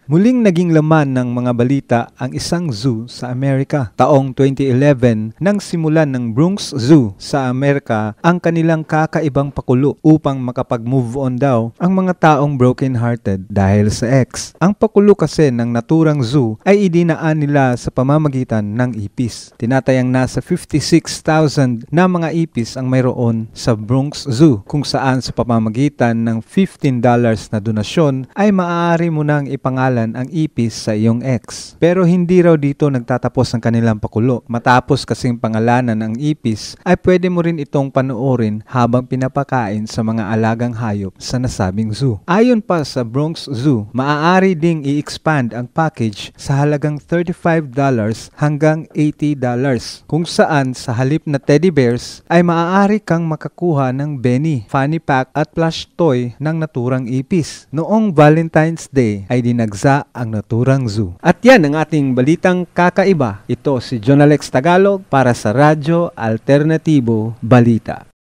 Muling naging laman ng mga balita ang isang zoo sa Amerika. Taong 2011 nang simulan ng Bronx Zoo sa Amerika ang kanilang kakaibang pakulo upang makapag-move on daw ang mga taong broken-hearted dahil sa ex. Ang pakulo kasi ng naturang zoo ay idinaan nila sa pamamagitan ng ipis. Tinatayang nasa 56,000 na mga ipis ang mayroon sa Bronx Zoo, kung saan sa pamamagitan ng $15 na donasyon ay maaari mo nang ipangalan ang ipis sa iyong ex. Pero hindi raw dito nagtatapos ang kanilang pakulo. Matapos kasing pangalanan ang ipis, ay pwede mo rin itong panoorin habang pinapakain sa mga alagang hayop sa nasabing zoo. Ayon pa sa Bronx Zoo, maaari ding i-expand ang package sa halagang $35 hanggang $80, kung saan sa halip na teddy bears ay maaari kang makakuha ng Benny, fanny pack at plush toy ng naturang ipis. Noong Valentine's Day ay dinagsa ang naturang zoo. At yan ang ating balitang kakaiba. Ito si John Alex Tagalog para sa Radyo Alternatibo Balita.